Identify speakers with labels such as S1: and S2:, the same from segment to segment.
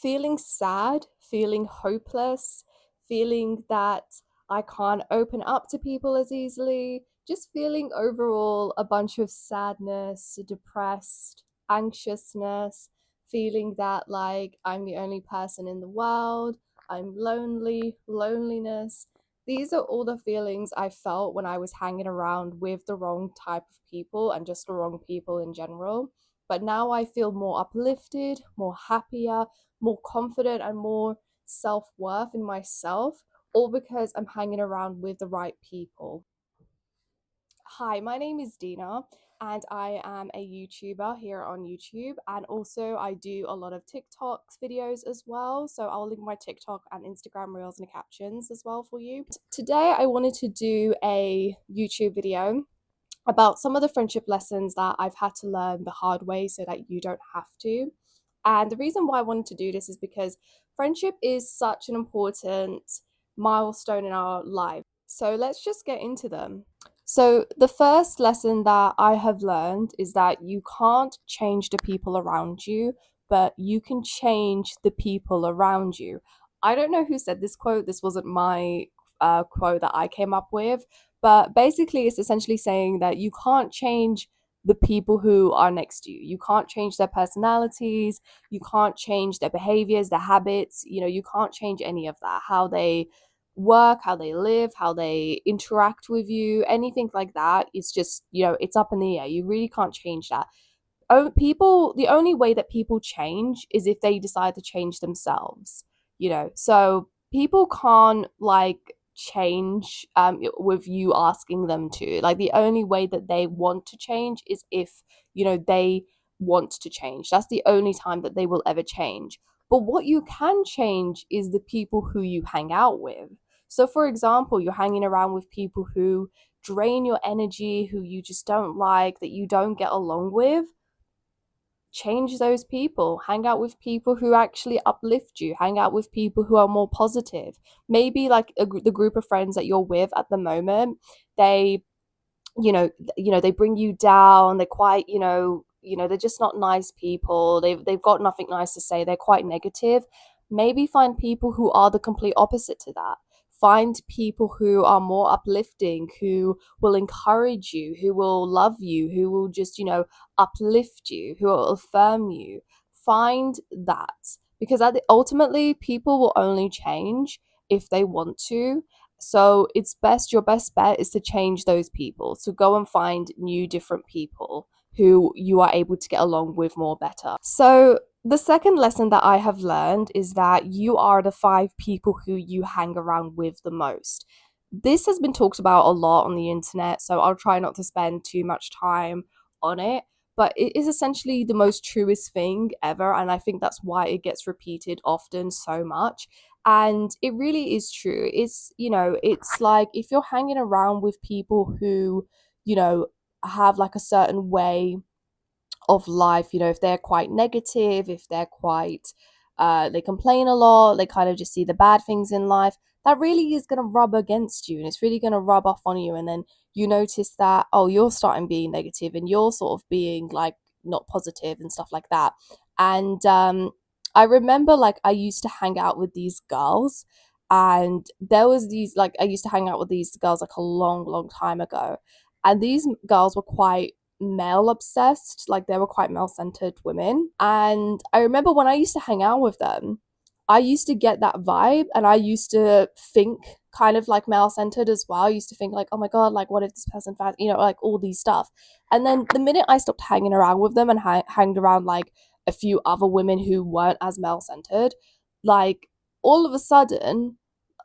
S1: feeling sad, feeling hopeless, feeling that I can't open up to people as easily, just feeling overall a bunch of sadness, depressed, anxiousness, feeling that like I'm the only person in the world, I'm lonely, loneliness. These are all the feelings I felt when I was hanging around with the wrong type of people and just the wrong people in general. But now I feel more uplifted, more happier, more confident, and more self worth in myself, all because I'm hanging around with the right people. Hi, my name is Dina, and I am a YouTuber here on YouTube. And also, I do a lot of TikToks videos as well. So, I'll link my TikTok and Instagram reels in the captions as well for you. Today, I wanted to do a YouTube video about some of the friendship lessons that I've had to learn the hard way so that you don't have to. And the reason why I wanted to do this is because friendship is such an important milestone in our life. So let's just get into them. So, the first lesson that I have learned is that you can't change the people around you, but you can change the people around you. I don't know who said this quote, this wasn't my quote that I came up with, but basically, it's essentially saying that you can't change the people who are next to you. You can't change their personalities, you can't change their behaviors, their habits, you can't change any of that. How they work, how they live, how they interact with you, anything like that is just, it's up in the air. You really can't change that. The only way that people change is if they decide to change themselves, So people can't like change with you asking them to. Like the only way that they want to change is if, they want to change. That's the only time that they will ever change. But what you can change is the people who you hang out with. So, for example, you're hanging around with people who drain your energy, who you just don't like, that you don't get along with. Change those people. Hang out with people who actually uplift you. Hang out with people who are more positive. Maybe like the group of friends that you're with at the moment, they, they bring you down. They're quite, they're just not nice people. They've got nothing nice to say. They're quite negative. Maybe find people who are the complete opposite to that. Find people who are more uplifting, who will encourage you, who will love you, who will just, uplift you, who will affirm you. Find that, because ultimately people will only change if they want to. So it's best, your best bet is to change those people. So go and find new, different people who you are able to get along with more better. So the second lesson that I have learned is that you are the five people who you hang around with the most. This has been talked about a lot on the internet, so I'll try not to spend too much time on it. But it is essentially the most truest thing ever, and I think that's why it gets repeated often so much. And it really is true. It's like if you're hanging around with people who, you know, have like a certain way of life, if they're quite negative, if they're quite they complain a lot, they kind of just see the bad things in life, that really is going to rub against you and it's really going to rub off on you. And then you notice that, oh, you're starting being negative and you're sort of being like not positive and stuff like that. And I remember like I used to hang out with these girls, and there was these like I used to hang out with these girls like a long, long time ago. And these girls were quite male obsessed, like they were quite male centered women. And I remember when I used to hang out with them, I used to get that vibe and I used to think kind of like male centered as well. I used to think like, oh my God, like what if this person found, like all these stuff. And then the minute I stopped hanging around with them and hanged around like a few other women who weren't as male centered, like all of a sudden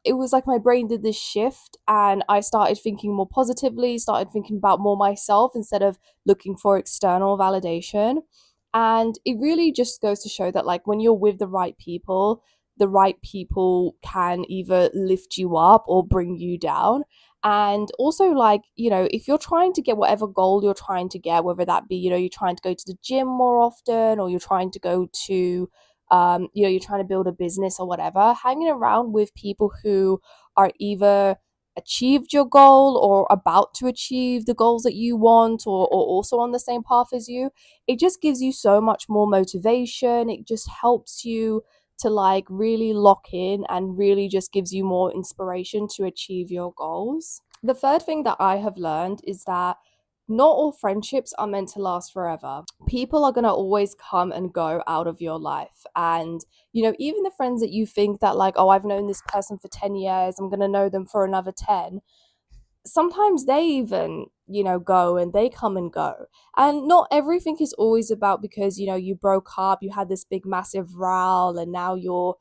S1: it was like my brain did this shift and I started thinking more positively, started thinking about more myself instead of looking for external validation. And it really just goes to show that, like, when you're with the right people can either lift you up or bring you down. And also, like, if you're trying to get whatever goal you're trying to get, whether that be, you're trying to go to the gym more often or you're trying to go to you're trying to build a business or whatever, hanging around with people who are either achieved your goal or about to achieve the goals that you want, or also on the same path as you, it just gives you so much more motivation. It just helps you to like really lock in and really just gives you more inspiration to achieve your goals. The third thing that I have learned is that not all friendships are meant to last forever. People are going to always come and go out of your life. And, even the friends that you think that, like, oh, I've known this person for 10 years, I'm going to know them for another 10, sometimes they even go and they come and go, and not everything is always about because you broke up, you had this big massive row, and now you've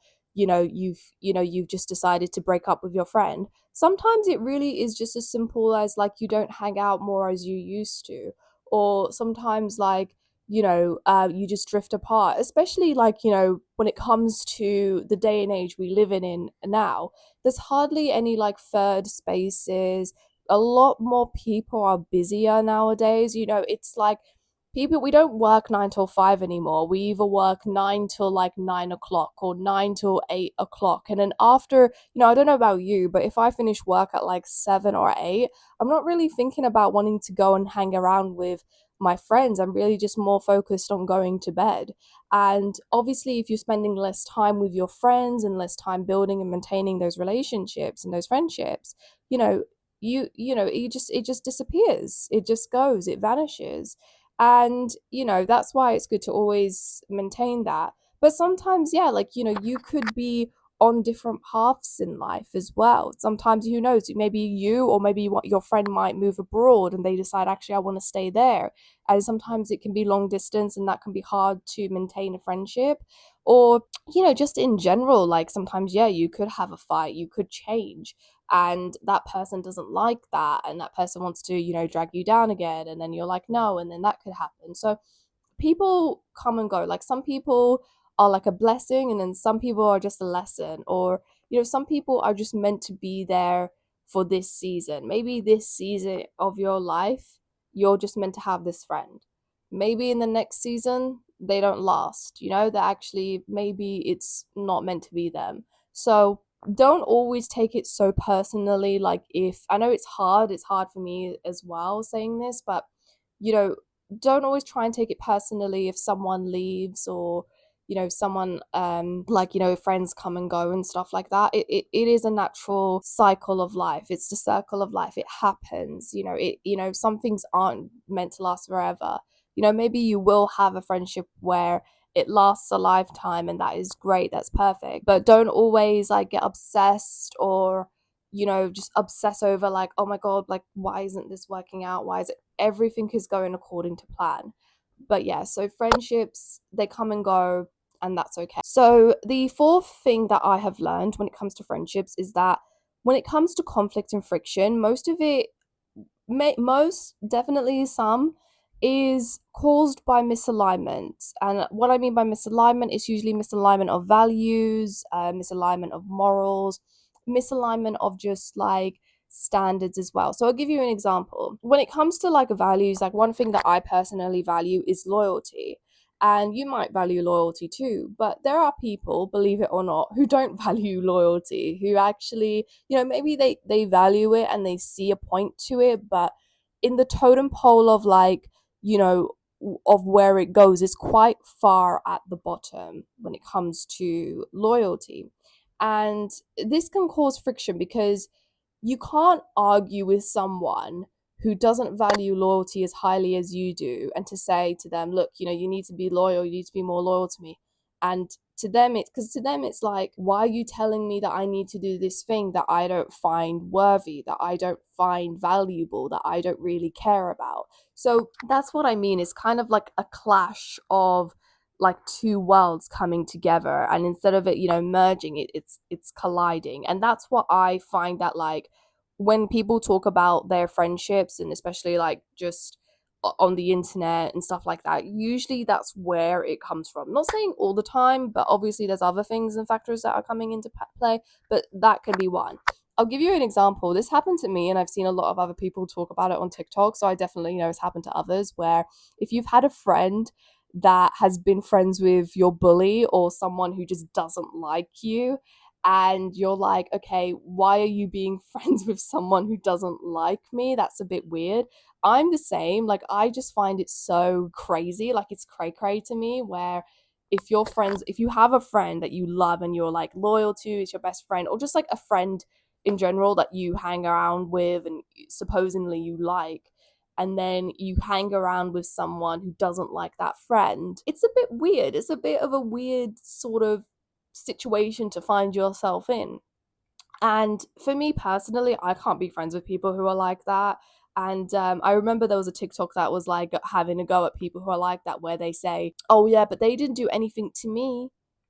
S1: just decided to break up with your friend. Sometimes it really is just as simple as like you don't hang out more as you used to, or sometimes like you just drift apart, especially like when it comes to the day and age we live in now. There's hardly any like third spaces. A lot more people are busier nowadays. It's like people, we don't work 9 till 5 anymore. We either work 9 till like 9 o'clock or 9 till 8 o'clock. And then after, I don't know about you, but if I finish work at like 7 or 8, I'm not really thinking about wanting to go and hang around with my friends. I'm really just more focused on going to bed. And obviously, if you're spending less time with your friends and less time building and maintaining those relationships and those friendships, you know, it just disappears, it just goes, it vanishes. And that's why it's good to always maintain that. But sometimes, yeah, like you could be on different paths in life as well. Sometimes, who knows, maybe you or maybe your friend might move abroad and they decide, actually, I want to stay there. And sometimes it can be long distance and that can be hard to maintain a friendship. Or just in general, like sometimes, yeah, you could have a fight, you could change, and that person doesn't like that, and that person wants to drag you down again, and then you're like, no, and then that could happen. So people come and go. Like some people are like a blessing, and then some people are just a lesson. Or some people are just meant to be there for this season. Maybe this season of your life you're just meant to have this friend. Maybe in the next season they don't last, that actually maybe it's not meant to be them. So don't always take it so personally. Like, if I know it's hard for me as well saying this, but you know don't always try and take it personally if someone leaves, or someone like friends come and go and stuff like that. It is a natural cycle of life. It's the circle of life. It happens. Some things aren't meant to last forever. Maybe you will have a friendship where it lasts a lifetime, and that is great, that's perfect. But don't always like get obsessed, or just obsess over like, oh my god, like why isn't this working out, why is it everything is going according to plan. But yeah, so friendships, they come and go, and that's okay. So the fourth thing that I have learned when it comes to friendships is that when it comes to conflict and friction, most of it, most definitely some, is caused by misalignment. And what I mean by misalignment is usually misalignment of values, misalignment of morals, misalignment of just like standards as well. So I'll give you an example. When it comes to like values, like one thing that I personally value is loyalty. And you might value loyalty too, but there are people, believe it or not, who don't value loyalty, who actually, maybe they value it and they see a point to it, but in the totem pole of like, you know, of where it goes is quite far at the bottom when it comes to loyalty. And this can cause friction because you can't argue with someone who doesn't value loyalty as highly as you do, and to say to them, look, you need to be loyal, you need to be more loyal to me. And to them, it's like, why are you telling me that I need to do this thing that I don't find worthy, that I don't find valuable, that I don't really care about? So that's what I mean. It's kind of like a clash of like two worlds coming together, and instead of it merging, it's colliding. And that's what I find, that like when people talk about their friendships, and especially like just on the internet and stuff like that, usually that's where it comes from. Not saying all the time, but obviously there's other things and factors that are coming into play, but that can be one. I'll give you an example. This happened to me, and I've seen a lot of other people talk about it on TikTok, so I definitely know it's happened to others, where if you've had a friend that has been friends with your bully or someone who just doesn't like you, and you're like, okay, why are you being friends with someone who doesn't like me? That's a bit weird. I'm the same. Like, I just find it so crazy. Like, it's cray cray to me, where if you have a friend that you love and you're like loyal to, is your best friend, or just like a friend in general that you hang around with and supposedly you like, and then you hang around with someone who doesn't like that friend, it's a bit weird. It's a bit of a weird sort of situation to find yourself in. And for me personally, I can't be friends with people who are like that. And I remember there was a TikTok that was like having a go at people who are like that, where they say, "Oh yeah, but they didn't do anything to me.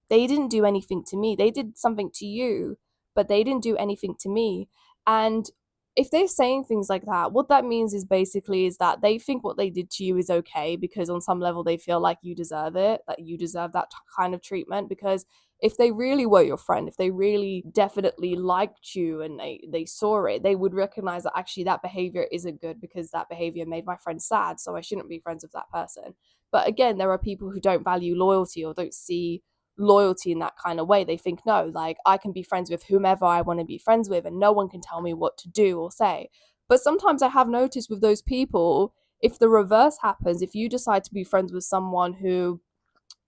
S1: They didn't do anything to me. They did something to you, but they didn't do anything to me." And if they're saying things like that, what that means is basically is that they think what they did to you is okay, because on some level they feel like you deserve it, that you deserve that kind of treatment. Because if they really were your friend, if they really definitely liked you and they saw it, they would recognize that actually that behavior isn't good, because that behavior made my friend sad, so I shouldn't be friends with that person. But again, there are people who don't value loyalty or don't see loyalty in that kind of way. They think, no, like I can be friends with whomever I want to be friends with and no one can tell me what to do or say. But sometimes I have noticed with those people, if the reverse happens, if you decide to be friends with someone who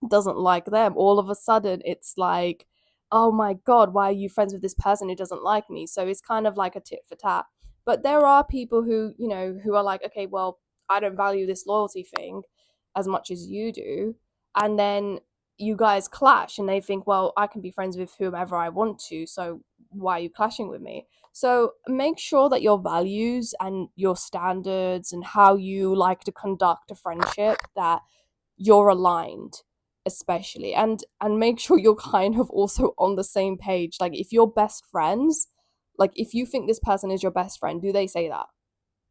S1: doesn't like them, all of a sudden it's like, oh my god, why are you friends with this person who doesn't like me? So it's kind of like a tit for tat. But there are people who, who are like, okay, well, I don't value this loyalty thing as much as you do. And then you guys clash and they think, well, I can be friends with whomever I want to, so why are you clashing with me? So make sure that your values and your standards and how you like to conduct a friendship, that you're aligned, especially, and make sure you're kind of also on the same page. Like if you're best friends, like if you think this person is your best friend, do they say that?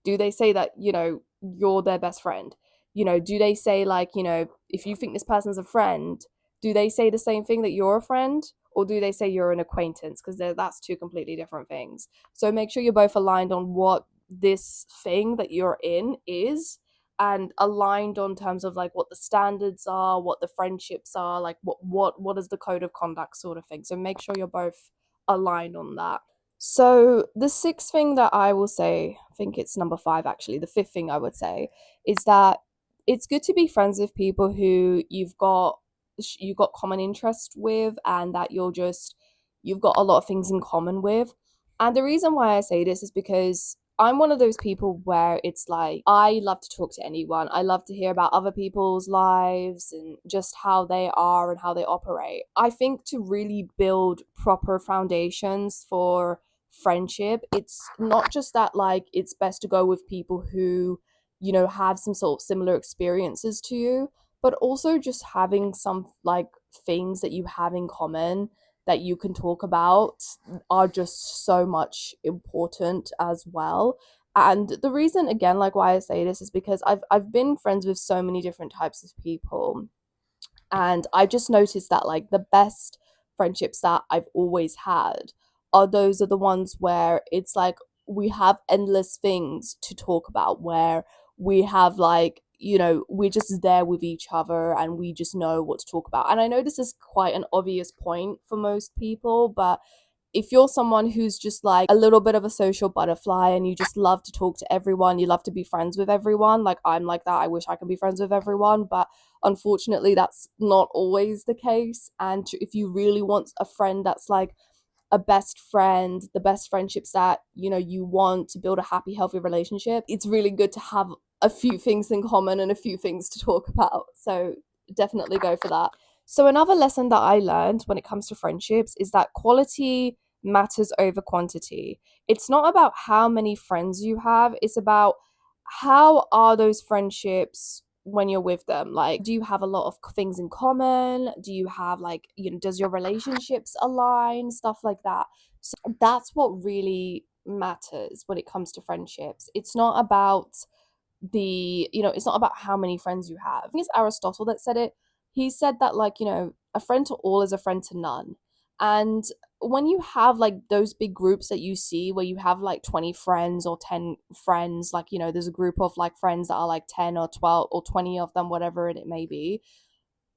S1: Do they say that, you're their best friend? Do they say like, if you think this person's a friend, do they say the same thing, that you're a friend? Or do they say you're an acquaintance? Because that's two completely different things. So make sure you're both aligned on what this thing that you're in is, and aligned on terms of like what the standards are, what the friendships are, like what is the code of conduct sort of thing. So make sure you're both aligned on that. So the sixth thing that I will say, I think it's number five actually, the fifth thing I would say is that it's good to be friends with people who you've got common interest with, and that you've got a lot of things in common with. And the reason why I say this is because I'm one of those people where it's like I love to talk to anyone. I love to hear about other people's lives and just how they are and how they operate. I think to really build proper foundations for friendship, it's not just that like it's best to go with people who, have some sort of similar experiences to you, but also just having some like things that you have in common that you can talk about are just so much important as well. And the reason again, like why I say this is because I've been friends with so many different types of people, and I just noticed that like the best friendships that I've always had are the ones where it's like we have endless things to talk about, where we have like, we're just there with each other and we just know what to talk about. And I know this is quite an obvious point for most people, but if you're someone who's just like a little bit of a social butterfly and you just love to talk to everyone, you love to be friends with everyone, like I'm like that. I wish I could be friends with everyone, but unfortunately that's not always the case. And if you really want a friend that's like a best friend, the best friendships that, you want to build a happy, healthy relationship, it's really good to have a few things in common and a few things to talk about. So definitely go for that. So another lesson that I learned when it comes to friendships is that quality matters over quantity. It's not about how many friends you have, it's about how are those friendships when you're with them. Like, do you have a lot of things in common? Do you have like, does your relationships align? Stuff like that. So that's what really matters when it comes to friendships. It's not about it's not about how many friends you have. I think it's Aristotle that said it. He said that like, a friend to all is a friend to none. And when you have like those big groups that you see where you have like 20 friends or 10 friends, like, there's a group of like friends that are like 10 or 12 or 20 of them, whatever it may be,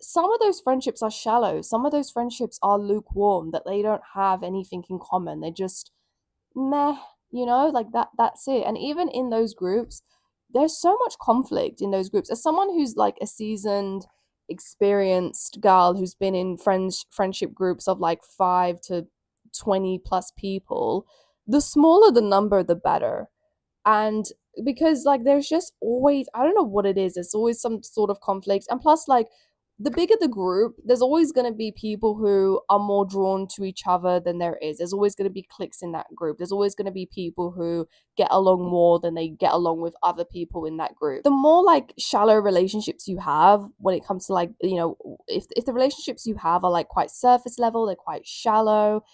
S1: some of those friendships are shallow. Some of those friendships are lukewarm, that they don't have anything in common. They just meh, like that's it. And even in those groups, there's so much conflict in those groups. As someone who's like a seasoned experienced girl who's been in friendship groups of like 5 to 20 plus people, the smaller the number, the better. And because like there's just always, I don't know what it is, there's always some sort of conflict. And plus, like, the bigger the group, there's always going to be people who are more drawn to each other than there is. There's always going to be cliques in that group. There's always going to be people who get along more than they get along with other people in that group. The more like shallow relationships you have, when it comes to like, if the relationships you have are like quite surface level, they're quite shallow,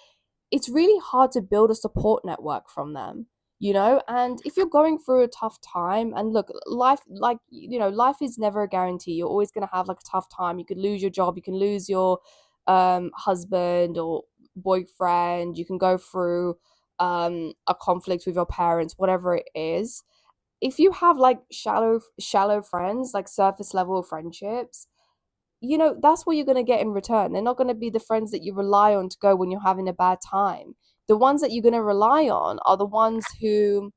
S1: it's really hard to build a support network from them, and if you're going through a tough time, and look, life, like, life is never a guarantee. You're always going to have like a tough time. You could lose your job, you can lose your husband or boyfriend, you can go through a conflict with your parents, whatever it is. If you have like shallow friends, like surface level friendships, that's what you're going to get in return. They're not going to be the friends that you rely on to go when you're having a bad time. The ones that you're going to rely on are the ones who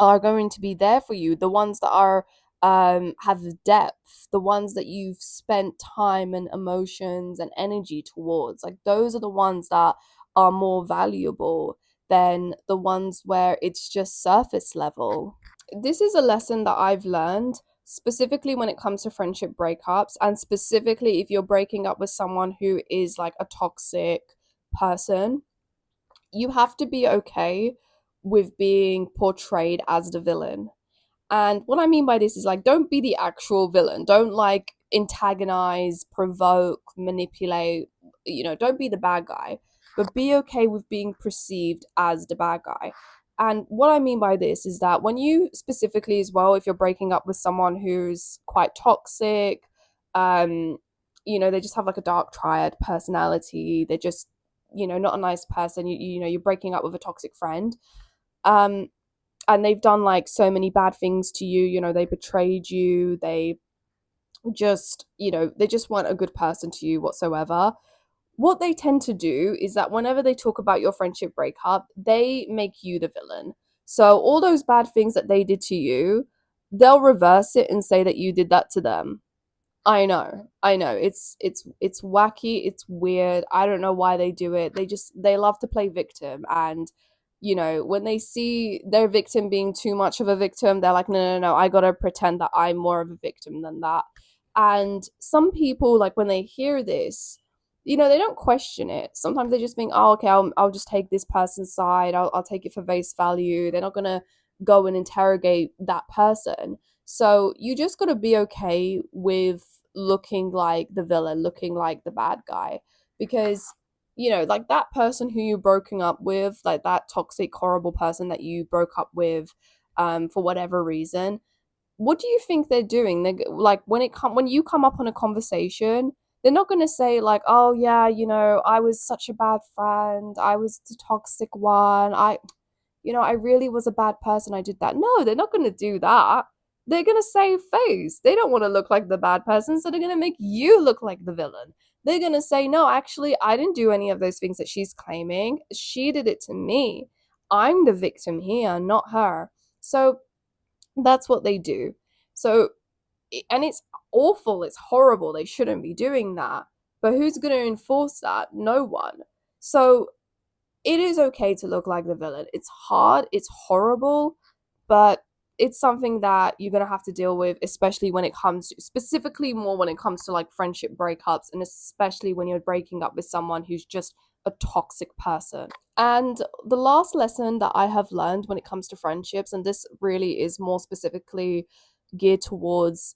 S1: are going to be there for you, the ones that are have depth, the ones that you've spent time and emotions and energy towards. Like, those are the ones that are more valuable than the ones where it's just surface level. This is a lesson that I've learned specifically when it comes to friendship breakups, and specifically if you're breaking up with someone who is like a toxic person. You have to be okay with being portrayed as the villain. And what I mean by this is, like, don't be the actual villain. Don't like antagonize, provoke, manipulate, don't be the bad guy, but be okay with being perceived as the bad guy. And what I mean by this is that when you specifically as well, if you're breaking up with someone who's quite toxic, they just have like a dark triad personality, they're just, not a nice person, you're breaking up with a toxic friend. And they've done like so many bad things to you, they betrayed you, they just, they just weren't a good person to you whatsoever. What they tend to do is that whenever they talk about your friendship breakup, they make you the villain. So all those bad things that they did to you, they'll reverse it and say that you did that to them. I know. It's wacky, it's weird. I don't know why they do it. They love to play victim, and when they see their victim being too much of a victim, they're like, no, no, no, I gotta pretend that I'm more of a victim than that. And some people, like, when they hear this, they don't question it. Sometimes they just think, oh, okay, I'll just take this person's side. I'll take it for face value. They're not gonna go and interrogate that person. So you just got to be okay with looking like the villain, looking like the bad guy, because like that person who you're broken up with, like that toxic, horrible person that you broke up with, for whatever reason. What do you think they're doing? They, like, when you come up on a conversation, they're not going to say like, oh yeah, I was such a bad friend, I was the toxic one, I really was a bad person, I did that. No, they're not going to do that. They're going to save face. They don't want to look like the bad person, so they're going to make you look like the villain. They're going to say, no, actually, I didn't do any of those things that she's claiming. She did it to me. I'm the victim here, not her. So that's what they do. So, and it's awful, it's horrible. They shouldn't be doing that. But who's going to enforce that? No one. So it is okay to look like the villain. It's hard, it's horrible, but it's something that you're going to have to deal with, especially when it comes to, specifically more when it comes to like friendship breakups, and especially when you're breaking up with someone who's just a toxic person. And the last lesson that I have learned when it comes to friendships, and this really is more specifically geared towards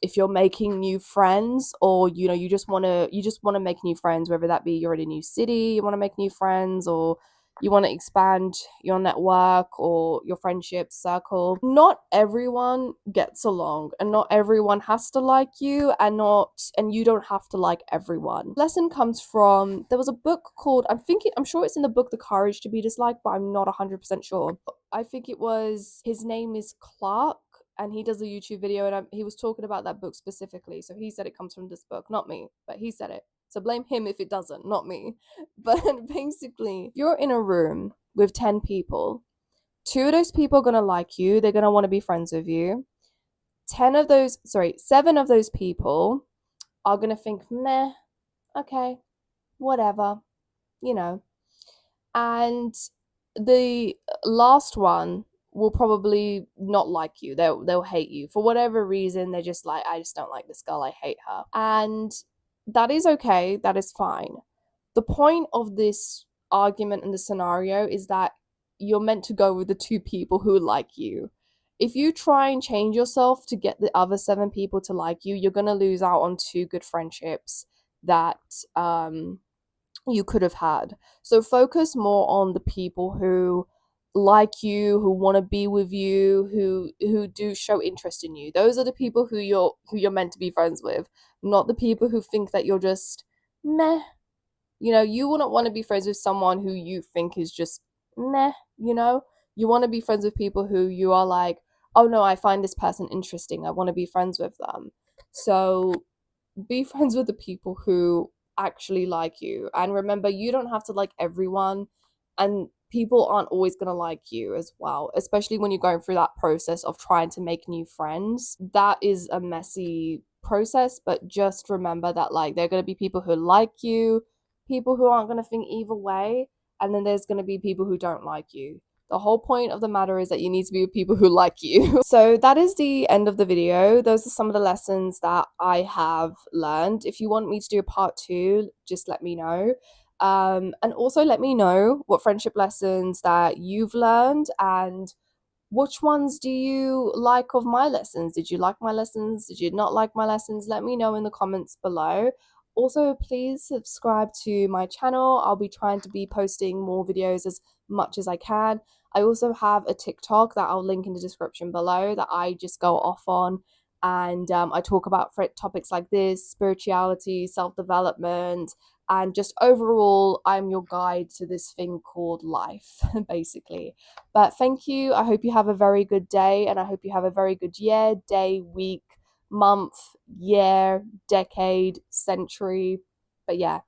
S1: if you're making new friends, or you just want to make new friends, whether that be you're in a new city, you want to make new friends, or you want to expand your network or your friendship circle. Not everyone gets along, and not everyone has to like you, and you don't have to like everyone. Lesson comes from, there was a book called, I'm sure it's in the book The Courage to Be Disliked, but I'm not 100% sure. I think it was, his name is Clark, and he does a YouTube video, and he was talking about that book specifically. So he said it comes from this book, not me, but he said it. So blame him if it doesn't, not me. But basically, if you're in a room with 10 people, 2 of those people are going to like you, they're going to want to be friends with you. 7 of those people are going to think, meh, okay, whatever, you know. And the last one will probably not like you. They'll hate you for whatever reason. They're just like, I just don't like this girl. I hate her. And that is okay. That is fine. The point of this argument and the scenario is that you're meant to go with the two people who like you. If you try and change yourself to get the other seven people to like you, you're going to lose out on two good friendships that you could have had. So focus more on the people who like you, who want to be with you, who do show interest in you. Those are the people who you're meant to be friends with, not the people who think that you're just meh. You know, you wouldn't want to be friends with someone who you think is just meh, you know? You want to be friends with people who you are like, "Oh no, I find this person interesting. I want to be friends with them." So be friends with the people who actually like you. And remember, you don't have to like everyone, and people aren't always going to like you as well, especially when you're going through that process of trying to make new friends. That is a messy process, but just remember that like there are going to be people who like you, people who aren't going to think either way, and then there's going to be people who don't like you. The whole point of the matter is that you need to be with people who like you. So that is the end of the video. Those are some of the lessons that I have learned. If you want me to do a part two, just let me know. And also let me know what friendship lessons that you've learned, and which ones do you like of my lessons? Did you like my lessons? Did you not like my lessons? Let me know in the comments below. Also, please subscribe to my channel. I'll be trying to be posting more videos as much as I can. I also have a TikTok that I'll link in the description below that I just go off on. And I talk about topics like this, spirituality, self-development, and just overall, I'm your guide to this thing called life, basically. But thank you. I hope you have a very good day, and I hope you have a very good year, day, week, month, year, decade, century. But yeah,